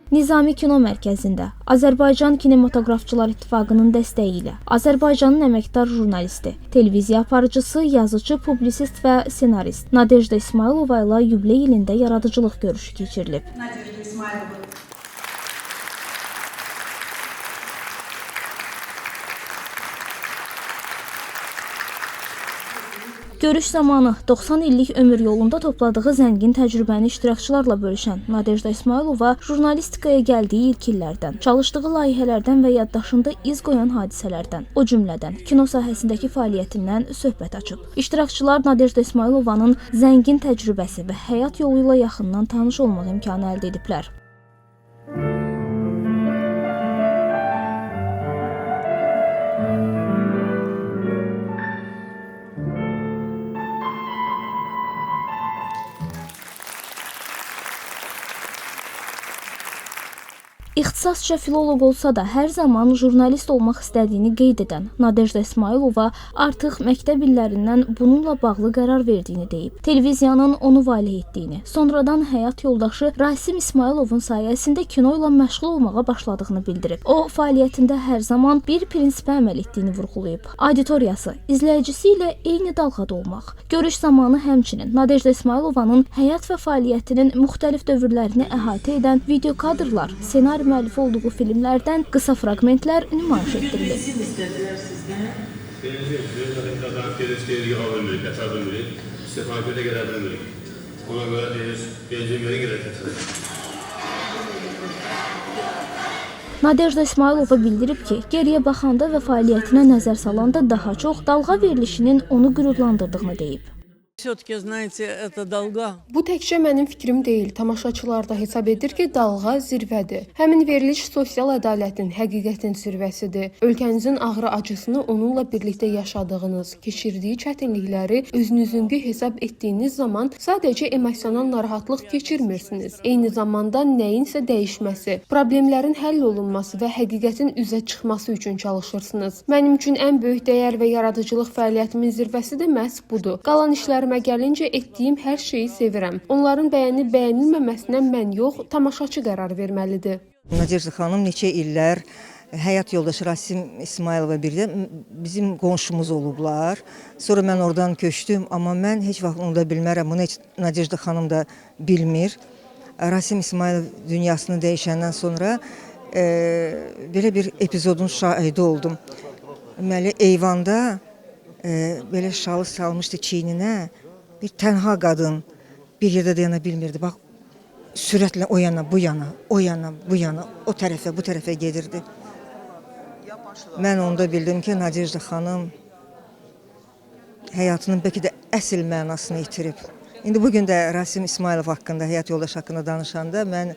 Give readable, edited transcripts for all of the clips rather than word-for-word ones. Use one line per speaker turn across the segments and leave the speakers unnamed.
Nizami Kino Mərkəzində Azərbaycan Kinematografçılar İttifaqının dəstəyi ilə Azərbaycanın əməkdar jurnalisti, televiziya aparıcısı, yazıcı, publisist və senarist Nadejda İsmayılova ilə yubiley ilində yaradıcılıq görüşü keçirilib. Görüş zamanı 90 illik ömür yolunda topladığı zəngin təcrübəni iştirakçılarla bölüşən Nadejda İsmayılova jurnalistikaya gəldiyi ilk illərdən, çalışdığı layihələrdən və yaddaşında iz qoyan hadisələrdən, o cümlədən kino sahəsindəki fəaliyyətindən söhbət açıb. İştirakçılar Nadejda İsmayılovanın zəngin təcrübəsi və həyat yolu ilə yaxından tanış olmaq imkanı əldə ediblər. İxtisasca filoloq olsa da hər zaman jurnalist olmaq istədiyini qeyd edən Nadejda İsmayılova artıq məktəb illərindən bununla bağlı qərar verdiyini deyib. Televiziyanın onu valeh etdiyini, sonradan həyat yoldaşı Rasim İsmayılovun sayəsində kino ilə məşğul olmağa başladığını bildirib. O, fəaliyyətində hər zaman bir prinsipə əməl etdiyini vurğulayıb. Auditoriyası, izləyicisi ilə eyni dalğada olmaq. Görüş zamanı həmçinin Nadejda İsmayılovanın həyat və fəaliyyətinin müxtəlif dövrlərini əhatə edən video kadrlar, ssenari müəllifi olduğu filmlərdən qısa fraqmentlər nümayiş etdirilib. Nadejda İsmayılova bildirib ki, geriyə baxanda və fəaliyyətinə nəzər salanda daha çox dalğa verilişinin onu qürurlandırdığını deyib.
Bu təkcə mənim fikrim deyil, tamaşaçılar da hesab edir ki, dalğa zirvədir. Həmin veriliş sosial ədalətin, həqiqətin zirvəsidir. Ölkənizin ağrı acısını onunla birlikdə yaşadığınız, keçirdiyi çətinlikləri özünüzünkü hesab etdiyiniz zaman sadəcə emosional narahatlıq keçirmirsiniz. Eyni zamanda nəyinsə dəyişməsi, problemlərin həll olunması və həqiqətin üzə çıxması üçün çalışırsınız. Mənim üçün ən böyük dəyər və yaradıcılıq fəaliyyətimin zirvəsi də məhz budur. Qalan işlərimə gəlincə etdiyim hər şeyi sevirəm. Onların bəyənilməməsinə mən yox, tamaşaçı qərar verməlidir.
Nadejda xanım neçə illər həyat yoldaşı Rasim İsmayılova birdə bizim qonşumuz olublar. Sonra mən oradan köçdüm, amma mən heç vaxt unuda bilmərəm. Bunu heç Nadejda xanım da bilmir. Rasim İsmayılov dünyasını dəyişəndən sonra belə bir epizodun şahidi oldum. Deməli, eyvanda belə şalı salmışdı çiyninə. Bir tənha qadın bir yerdə dayana bilmirdi. Bax, sürətlə o yana, bu yana, o yana, bu yana, o tərəfə, bu tərəfə gedirdi. Mən onda bildim ki, Nadejda xanım həyatının bəlkə də əsl mənasını itirib. İndi bugün də Rasim İsmayılov haqqında, həyat yoldaşı haqqında danışanda mən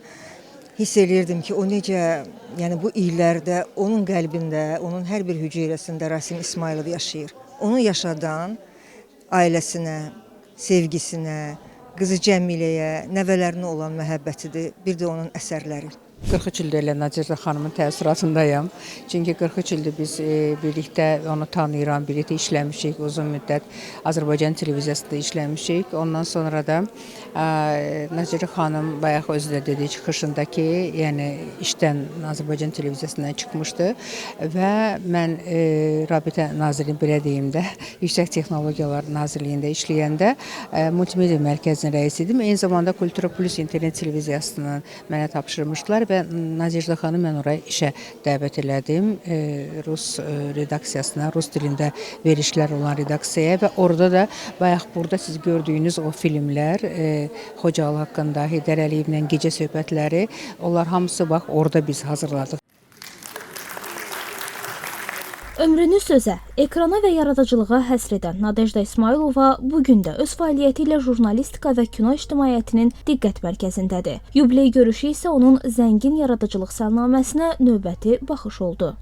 hiss eləyirdim ki, o necə, yəni bu illərdə onun qəlbində, onun hər bir hüceyrəsində Rasim İsmayılov yaşayır. Onu yaşadan ailəsinə, sevgisinə, qızı Cəmiləyə, nəvələrinə olan məhəbbətidir, bir də onun əsərləri.
43 ildir elə Nadejda xanımın təəssüratındayım. Çünki 43 ildir biz birlikdə onu tanıyıram, birlikdə işləmişik, uzun müddət Azərbaycan televiziyasında işləmişik. Ondan sonra da Nadejda xanım bayaq özü də dedi çıxışında ki, yəni işdən Azərbaycan televiziyasından çıxmışdı və mən Rabitə Nazirliyi, belə deyim də, Yüksək Texnologiyalar Nazirliyində işləyəndə multimedia mərkəzinin rəisi idim. Eyni zamanda Kultura Plus internet televiziyasından mənə tapşırmışdılar və Nadejda xanım mən oraya işə dəvət elədim. Rus redaksiyasına, Rus dilində verişlər olan redaksiyaya və orada da bayaq burada siz gördüyünüz o filmlər, Xocalı haqqında, Heydər Əliyevlə gecə söhbətləri, onlar hamısı bax orada biz hazırladıq.
Ömrünü sözə, ekrana və yaradıcılığa həsr edən Nadejda İsmayılova bugün də öz fəaliyyəti ilə jurnalistika və kino ictimaiyyətinin diqqət mərkəzindədir. Yubiley görüşü isə onun zəngin yaradıcılıq səlnaməsinə növbəti baxış oldu.